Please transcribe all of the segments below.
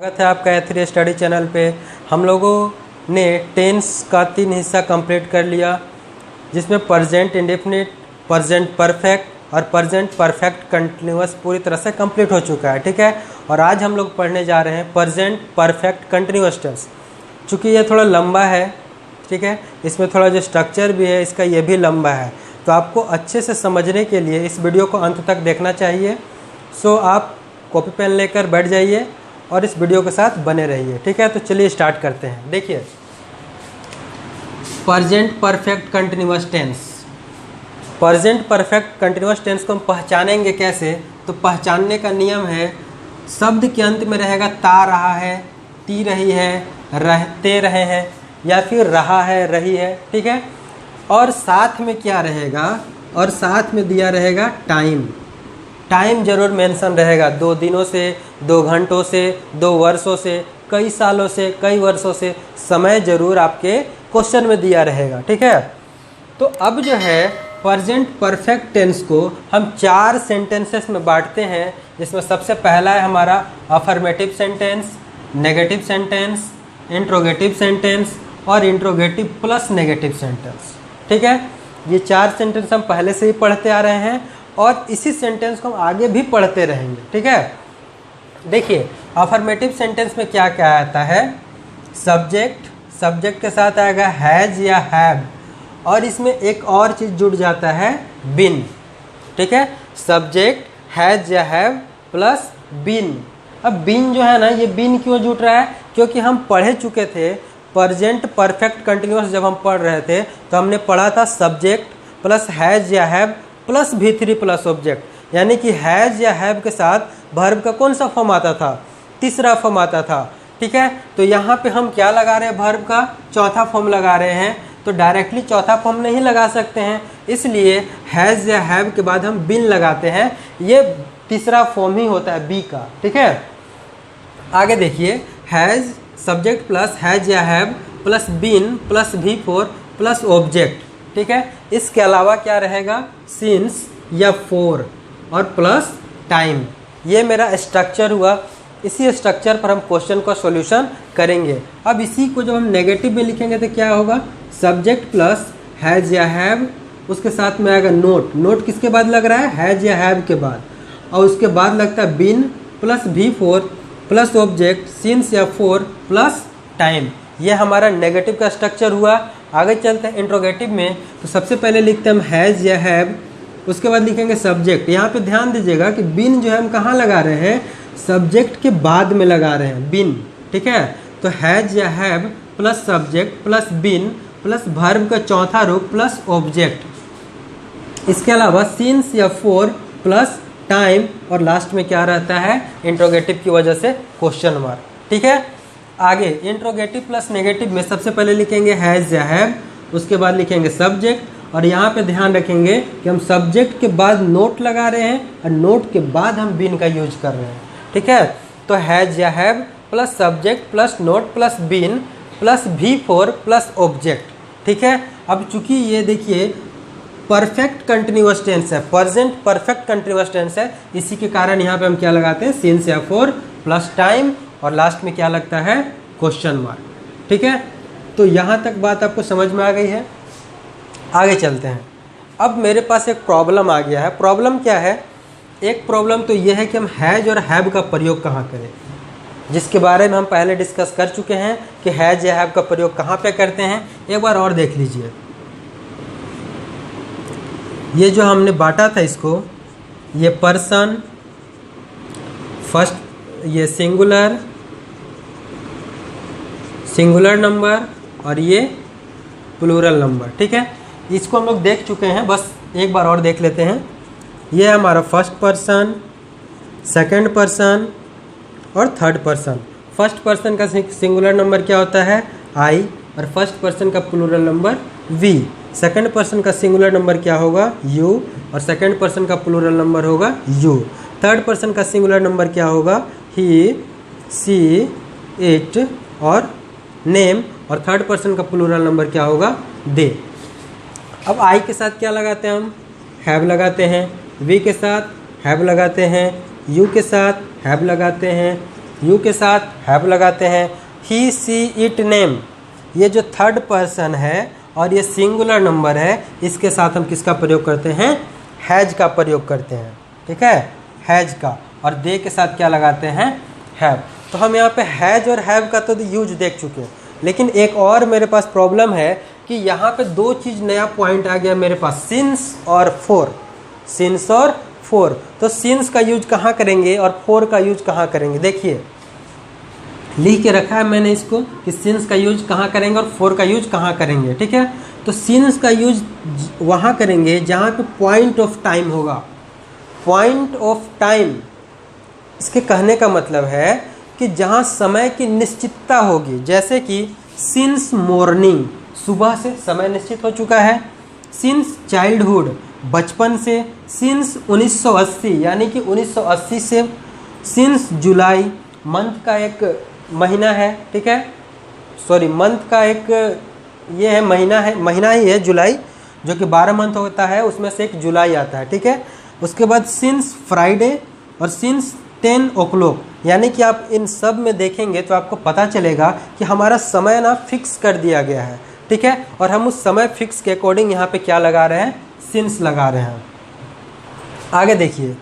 स्वागत है आपका ए3 स्टडी चैनल पे। हम लोगों ने टेंस का 3 हिस्सा कंप्लीट कर लिया, जिसमें प्रेजेंट इंडेफिनिट, प्रेजेंट परफेक्ट और प्रेजेंट परफेक्ट कंटिन्यूअस पूरी तरह से कंप्लीट हो चुका है। ठीक है, और आज हम लोग पढ़ने जा रहे हैं प्रेजेंट परफेक्ट कंटिन्यूअस टेंस। चूँकि ये थोड़ा लंबा है, ठीक है, इसमें थोड़ा जो स्ट्रक्चर भी है इसका ये भी लंबा है, तो आपको अच्छे से समझने के लिए इस वीडियो को अंत तक देखना चाहिए। सो आप कॉपी पेन लेकर बैठ जाइए और इस वीडियो के साथ बने रहिए। ठीक है, तो चलिए स्टार्ट करते हैं। देखिए, present perfect continuous tense. Present perfect continuous tense को हम पहचानेंगे कैसे? तो पहचानने का नियम है, शब्द के अंत में रहेगा ता रहा है, ती रही है, रहते रहे हैं, या फिर रहा है, रही है। ठीक है, और साथ में क्या रहेगा? और साथ में दिया रहेगा टाइम। टाइम जरूर मेंशन रहेगा, 2 दिनों से, 2 घंटों से, 2 वर्षों से, कई सालों से, कई वर्षों से समय जरूर आपके क्वेश्चन में दिया रहेगा। ठीक है, तो अब जो है प्रेजेंट परफेक्ट टेंस को हम 4 सेंटेंसेस में बांटते हैं, जिसमें सबसे पहला है हमारा affirmative sentence, negative sentence, interrogative sentence और इंट्रोगेटिव प्लस नेगेटिव सेंटेंस। ठीक है, ये 4 सेंटेंस हम पहले से ही पढ़ते आ रहे हैं और इसी सेंटेंस को हम आगे भी पढ़ते रहेंगे। ठीक है, देखिए अफर्मेटिव सेंटेंस में क्या क्या आता है? सब्जेक्ट, सब्जेक्ट के साथ आएगा हैज या हैव, और इसमें एक और चीज़ जुड़ जाता है, बीन। ठीक है, सब्जेक्ट हैज या हैव प्लस बीन। अब बीन जो है ना, ये बीन क्यों जुड़ रहा है? क्योंकि हम पढ़े चुके थे प्रेजेंट परफेक्ट कंटिन्यूअस, जब हम पढ़ रहे थे तो हमने पढ़ा था सब्जेक्ट प्लस हैज या have plus V3 plus object, यानी कि हैज या हैव के साथ वर्ब का कौन सा फॉर्म आता था? तीसरा फॉर्म आता था। ठीक है, तो यहाँ पे हम क्या लगा रहे हैं? वर्ब का चौथा फॉर्म लगा रहे हैं। तो डायरेक्टली चौथा फॉर्म नहीं लगा सकते हैं, इसलिए हैज या हैव के बाद हम बीन लगाते हैं। ये तीसरा फॉर्म ही होता है बी का। ठीक है, आगे देखिए, हैज सब्जेक्ट प्लस हैज या have plus been plus V4 plus object. ठीक है, इसके अलावा क्या रहेगा? सिंस या फॉर और प्लस टाइम। ये मेरा स्ट्रक्चर हुआ। इसी स्ट्रक्चर पर हम क्वेश्चन का सॉल्यूशन करेंगे। अब इसी को जब हम नेगेटिव में लिखेंगे तो क्या होगा? सब्जेक्ट प्लस हैज या हैव, उसके साथ में आएगा नोट। नोट किसके बाद लग रहा है? हैज या हैव के बाद, और उसके बाद लगता है been plus V4 plus object since या फॉर प्लस टाइम। ये हमारा नेगेटिव का स्ट्रक्चर हुआ। आगे चलते हैं इंट्रोगेटिव में। तो सबसे पहले लिखते हैं हम हैज़ या हैव, उसके बाद लिखेंगे सब्जेक्ट। यहाँ पे ध्यान दीजिएगा कि बीन जो है हम कहाँ लगा रहे हैं? सब्जेक्ट के बाद में लगा रहे हैं, बीन। ठीक है, तो हैज़ या have plus subject plus been plus verb का चौथा रूप प्लस ऑब्जेक्ट। इसके अलावा सिंस या फॉर प्लस टाइम, और लास्ट में क्या रहता है? इंट्रोगेटिव की वजह से क्वेश्चन मार्क। ठीक है, आगे इंट्रोगेटिव प्लस नेगेटिव में सबसे पहले लिखेंगे हैज या हैव, उसके बाद लिखेंगे सब्जेक्ट, और यहाँ पे ध्यान रखेंगे कि हम सब्जेक्ट के बाद नोट लगा रहे हैं और नोट के बाद हम बीन का यूज कर रहे हैं। ठीक है, तो हैज या have plus subject plus not plus been plus V4 plus object. ठीक है, अब चूंकि ये देखिए परफेक्ट कंटिन्यूअस टेंस है, प्रेजेंट परफेक्ट कंटिन्यूअस टेंस है, इसी के कारण यहाँ पे हम क्या लगाते हैं? सिंस या फॉर प्लस टाइम, और लास्ट में क्या लगता है? Question mark. ठीक है, तो यहाँ तक बात आपको समझ में आ गई है। आगे चलते हैं। अब मेरे पास एक प्रॉब्लम आ गया है। प्रॉब्लम क्या है? एक प्रॉब्लम तो यह है कि हम हैज और हैव का प्रयोग कहाँ करें, जिसके बारे में हम पहले डिस्कस कर चुके हैं कि हैज या हैव का प्रयोग कहाँ पे करते हैं। एक बार और देख लीजिए। ये जो हमने बांटा था इसको, ये पर्सन फर्स्ट, ये सिंगुलर नंबर और ये प्लूरल नंबर। ठीक है, इसको हम लोग देख चुके हैं, बस एक बार और देख लेते हैं। ये हमारा फर्स्ट पर्सन, सेकंड पर्सन और थर्ड पर्सन। फर्स्ट पर्सन का सिंगुलर नंबर क्या होता है? I, और फर्स्ट पर्सन का plural number V। Second person का सिंगुलर नंबर क्या होगा? U, और सेकंड पर्सन का प्लूरल नंबर होगा U। थर्ड पर्सन का सिंगुलर नंबर क्या होगा? He, she, it और नेम, और थर्ड पर्सन का प्लूरल नंबर क्या होगा? दे। अब I के साथ क्या लगाते हैं हम? हैव लगाते हैं। V के साथ हैव लगाते हैं। U के साथ हैव लगाते हैं। यू के साथ हैव लगाते हैं। ही सी इट नेम, ये जो थर्ड पर्सन है और ये सिंगुलर नंबर है, इसके साथ हम किसका प्रयोग करते हैं? हैज का प्रयोग करते हैं। ठीक है, हैज का। और दे के साथ क्या लगाते हैं? हैव। तो हम यहाँ पे हैज और हैव का तो यूज देख चुके हैं, लेकिन एक और मेरे पास प्रॉब्लम है कि यहाँ पे दो चीज़ नया पॉइंट आ गया मेरे पास, सिंस और फोर। सिंस और फोर, तो सिंस का यूज कहाँ करेंगे और फोर का यूज कहाँ करेंगे? देखिए लिख के रखा है मैंने इसको कि सिंस का यूज कहाँ करेंगे और फोर का यूज कहाँ करेंगे। ठीक है, तो सिंस का यूज वहाँ करेंगे जहाँ पे पॉइंट ऑफ टाइम होगा। पॉइंट ऑफ टाइम, इसके कहने का मतलब है कि जहाँ समय की निश्चितता होगी, जैसे कि सिंस मॉर्निंग, सुबह से समय निश्चित हो चुका है। सिंस चाइल्डहुड, बचपन से। सिंस 1980 यानी कि 1980 से। सिंस जुलाई, मंथ का एक महीना है। ठीक है, सॉरी मंथ का एक ये है महीना ही है जुलाई, जो कि 12 मंथ होता है, उसमें से एक जुलाई आता है। ठीक है, उसके बाद सिंस फ्राइडे और सिंस 10 o'clock, यानी कि आप इन सब में देखेंगे तो आपको पता चलेगा कि हमारा समय ना फिक्स कर दिया गया है। ठीक है, और हम उस समय फिक्स के अकॉर्डिंग यहाँ पे क्या लगा रहे हैं? सिंस लगा रहे हैं। आगे देखिए,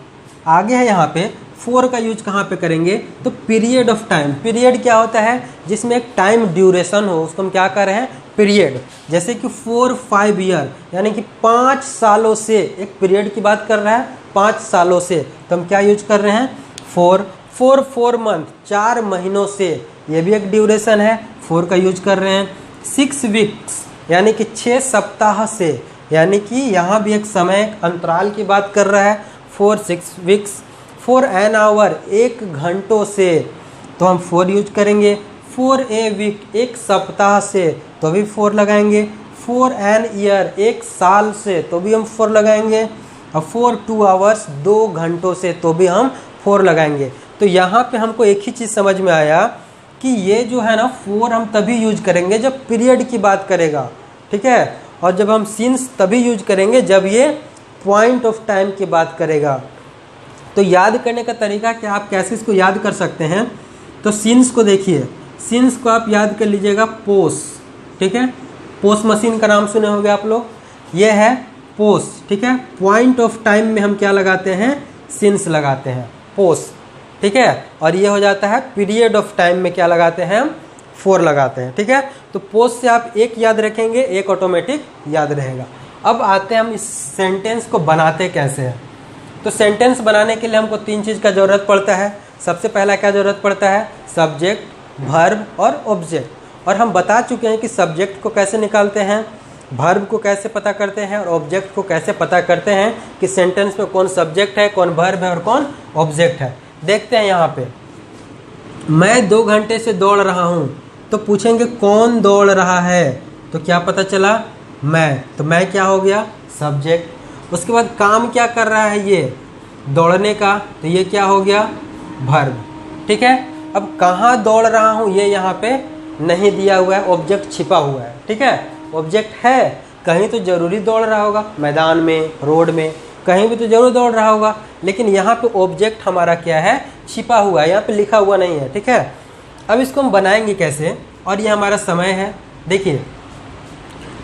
आगे है यहाँ पे फोर का यूज कहाँ पे करेंगे? तो पीरियड ऑफ टाइम। पीरियड क्या होता है? जिसमें एक टाइम ड्यूरेशन हो, उसको हम क्या कर रहे हैं? पीरियड। जैसे कि 4-5 ईयर, यानी कि 5 सालों से, एक पीरियड की बात कर रहा है 5 सालों से, तो हम क्या यूज कर रहे हैं? 4 मंथ, 4 महीनों से, ये भी एक ड्यूरेशन है, 4 का यूज कर रहे हैं। 6 वीक्स, यानी कि 6 सप्ताह से, यानी कि यहाँ भी एक समय अंतराल की बात कर रहा है। 4-6 वीक्स। 4 एन आवर, 1 घंटों से, तो हम 4 यूज करेंगे। 4 ए वीक, 1 सप्ताह से, तो भी 4 लगाएंगे। 4 एन ईयर, 1 साल से, तो भी हम 4 लगाएंगे। और 4 2 आवर्स, 2 घंटों से, तो भी हम 4 लगाएंगे। तो यहाँ पे हमको एक ही चीज़ समझ में आया कि ये जो है ना 4 हम तभी यूज करेंगे जब पीरियड की बात करेगा। ठीक है, और जब हम सिंस तभी यूज करेंगे जब ये पॉइंट ऑफ टाइम की बात करेगा। तो याद करने का तरीका क्या, आप कैसे इसको याद कर सकते हैं? तो सिंस को देखिए, सिंस को आप याद कर लीजिएगा पोस। ठीक है, पोस मशीन का नाम सुने होंगे आप लोग, ये है पोस। ठीक है, पॉइंट ऑफ टाइम में हम क्या लगाते हैं? सिंस लगाते हैं, पोस। ठीक है, और ये हो जाता है पीरियड ऑफ टाइम में क्या लगाते हैं? हम 4 लगाते हैं। ठीक है, तो पोस से आप एक याद रखेंगे, एक ऑटोमेटिक याद रहेगा। अब आते हैं हम इस सेंटेंस को बनाते कैसे हैं। तो सेंटेंस बनाने के लिए हमको 3 चीज़ का ज़रूरत पड़ता है। सबसे पहला क्या ज़रूरत पड़ता है? सब्जेक्ट, वर्ब और ऑब्जेक्ट। और हम बता चुके हैं कि सब्जेक्ट को कैसे निकालते हैं, वर्ब को कैसे पता करते हैं और ऑब्जेक्ट को कैसे पता करते हैं कि सेंटेंस में कौन सब्जेक्ट है, कौन वर्ब है और कौन ऑब्जेक्ट है। देखते हैं यहाँ पे, मैं 2 घंटे से दौड़ रहा हूँ, तो पूछेंगे कौन दौड़ रहा है, तो क्या पता चला? मैं। तो मैं क्या हो गया? सब्जेक्ट। उसके बाद काम क्या कर रहा है? ये दौड़ने का, तो ये क्या हो गया? वर्ब। ठीक है, अब कहाँ दौड़ रहा हूँ ये यहाँ पे नहीं दिया हुआ है, ऑब्जेक्ट छिपा हुआ है। ठीक है, ऑब्जेक्ट है, कहीं तो जरूरी दौड़ रहा होगा, मैदान में, रोड में, कहीं भी तो जरूर दौड़ रहा होगा, लेकिन यहाँ पे ऑब्जेक्ट हमारा क्या है? छिपा हुआ है, यहाँ पे लिखा हुआ नहीं है। ठीक है, अब इसको हम बनाएंगे कैसे? और ये हमारा समय है। देखिए,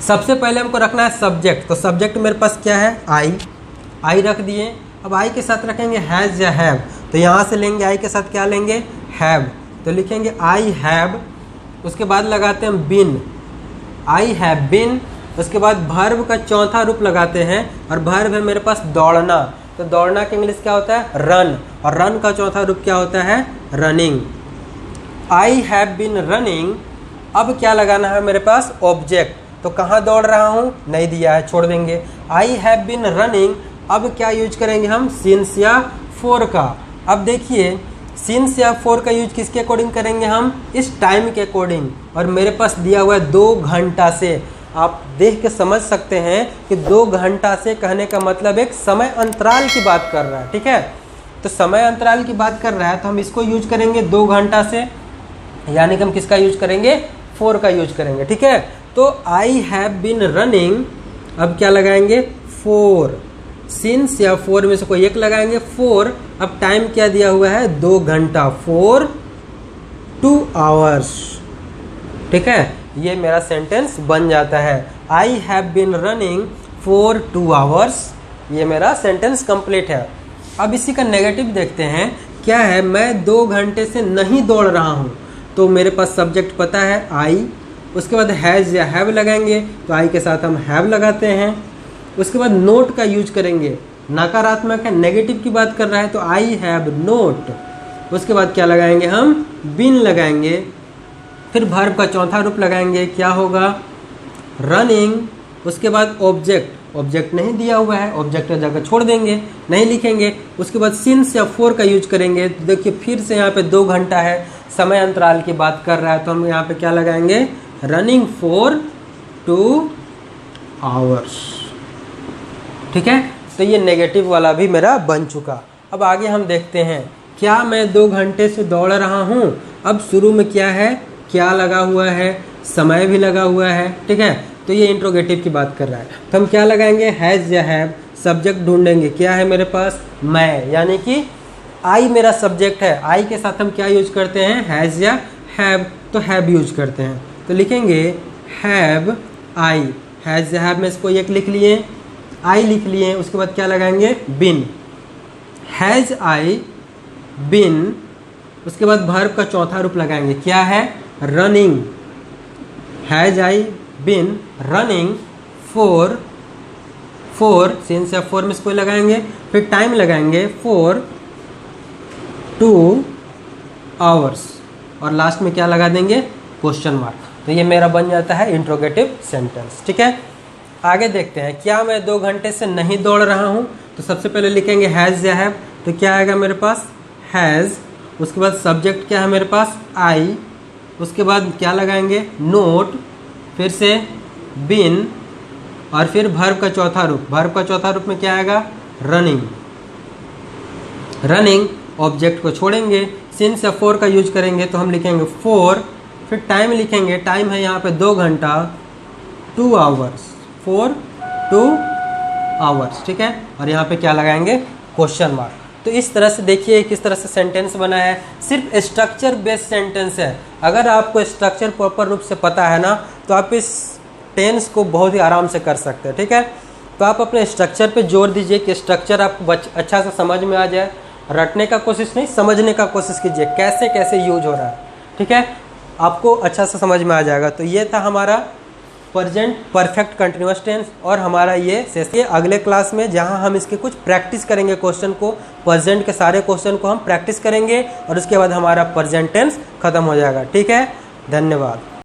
सबसे पहले हमको रखना है सब्जेक्ट। तो सब्जेक्ट मेरे पास क्या है? आई रख दिए। अब आई के साथ रखेंगे हैज़ या हैव, तो यहाँ से लेंगे आई के साथ क्या लेंगे? हैव। तो लिखेंगे आई हैव। उसके बाद लगाते हैं बिन, आई हैव बिन। उसके बाद वर्ब का चौथा रूप लगाते हैं, और वर्ब है मेरे पास दौड़ना। तो दौड़ना के इंग्लिश क्या होता है? रन। और रन का चौथा रूप क्या होता है? Running. I have been running. अब क्या लगाना है मेरे पास? ऑब्जेक्ट। तो कहाँ दौड़ रहा हूँ? नहीं दिया है, छोड़ देंगे। I have been running. अब क्या यूज करेंगे हम? सिंस या फोर का। अब देखिए, सिंस या फोर का यूज किसके अकॉर्डिंग करेंगे हम? इस टाइम के अकॉर्डिंग। और मेरे पास दिया हुआ है 2 घंटा से। आप देख के समझ सकते हैं कि 2 घंटा से कहने का मतलब एक समय अंतराल की बात कर रहा है। ठीक है, तो समय अंतराल की बात कर रहा है, तो हम इसको यूज करेंगे 2 घंटा से, यानी कि हम किसका यूज करेंगे? 4 का यूज करेंगे। ठीक है, तो आई हैव बिन रनिंग। अब क्या लगाएंगे? 4। सिंस या 4 में से कोई एक लगाएंगे, 4। अब टाइम क्या दिया हुआ है? 2 घंटा, 4 आवर्स। ठीक है, ये मेरा सेंटेंस बन जाता है। I have been running for 2 hours. ये मेरा सेंटेंस कंप्लीट है। अब इसी का नेगेटिव देखते हैं, क्या है, मैं 2 घंटे से नहीं दौड़ रहा हूँ। तो मेरे पास सब्जेक्ट पता है आई, उसके बाद हैज़ या हैव लगाएंगे, तो आई के साथ हम हैव लगाते हैं। उसके बाद नोट का यूज करेंगे, नकारात्मक है, नेगेटिव की बात कर रहा है तो आई हैव नोट। उसके बाद क्या लगाएंगे हम, बीन लगाएंगे। फिर वर्ब का चौथा रूप लगाएंगे, क्या होगा, रनिंग। उसके बाद ऑब्जेक्ट नहीं दिया हुआ है, ऑब्जेक्ट का जगह छोड़ देंगे, नहीं लिखेंगे। उसके बाद सिंस या फॉर का यूज करेंगे। देखिए फिर से यहाँ पे 2 घंटा है, समय अंतराल की बात कर रहा है, तो हम यहाँ पे क्या लगाएंगे, रनिंग फॉर 2 आवर्स। ठीक है, तो ये नेगेटिव वाला भी मेरा बन चुका। अब आगे हम देखते हैं, क्या मैं 2 घंटे से दौड़ रहा हूँ। अब शुरू में क्या है, क्या लगा हुआ है, समय भी लगा हुआ है। ठीक है, तो ये इंट्रोगेटिव की बात कर रहा है, तो हम क्या लगाएंगे, हैज़ या हैव। सब्जेक्ट ढूंढेंगे, क्या है मेरे पास, मैं, यानी कि आई मेरा सब्जेक्ट है। आई के साथ हम क्या यूज करते हैं, हैज़ या हैव, तो हैव यूज करते हैं। तो लिखेंगे हैव आई, हैज़ या हैव में इसको एक लिख लिए, आई लिख लिए। उसके बाद क्या लगाएंगे, बिन, हैज़ आई बिन। उसके बाद वर्ब का चौथा रूप लगाएंगे, क्या है, running. Has I been running for since या फॉर में इसको लगाएंगे। फिर टाइम लगाएंगे फॉर 2 आवर्स, और लास्ट में क्या लगा देंगे, क्वेश्चन मार्क। तो ये मेरा बन जाता है इंट्रोगेटिव सेंटेंस। ठीक है, आगे देखते हैं, क्या मैं 2 घंटे से नहीं दौड़ रहा हूँ। तो सबसे पहले लिखेंगे हैज़ या हैव, तो क्या आएगा मेरे पास, हैज़। उसके बाद सब्जेक्ट क्या है मेरे पास, आई। उसके बाद क्या लगाएंगे, नोट। फिर से बिन, और फिर वर्ब का चौथा रूप। वर्ब का चौथा रूप में क्या आएगा, रनिंग। रनिंग, ऑब्जेक्ट को छोड़ेंगे, सिंस या फॉर का यूज करेंगे, तो हम लिखेंगे फॉर। फिर टाइम लिखेंगे, टाइम है यहाँ पे 2 घंटा, 2 आवर्स, फॉर 2 आवर्स। ठीक है, और यहाँ पे क्या लगाएंगे, क्वेश्चन मार्क। तो इस तरह से देखिए किस तरह से सेंटेंस बना है। सिर्फ स्ट्रक्चर बेस्ड सेंटेंस है। अगर आपको स्ट्रक्चर प्रॉपर रूप से पता है ना, तो आप इस टेंस को बहुत ही आराम से कर सकते हैं। ठीक है, तो आप अपने स्ट्रक्चर पे जोर दीजिए कि स्ट्रक्चर आपको अच्छा से समझ में आ जाए। रटने का कोशिश नहीं, समझने का कोशिश कीजिए कैसे कैसे यूज हो रहा है। ठीक है, आपको अच्छा से समझ में आ जाएगा। तो ये था हमारा प्रेजेंट परफेक्ट कंटिन्यूअस टेंस, और हमारा ये सेशन अगले क्लास में जहां हम इसके कुछ प्रैक्टिस करेंगे, क्वेश्चन को, प्रेजेंट के सारे क्वेश्चन को हम प्रैक्टिस करेंगे, और उसके बाद हमारा प्रेजेंट टेंस खत्म हो जाएगा। ठीक है, धन्यवाद।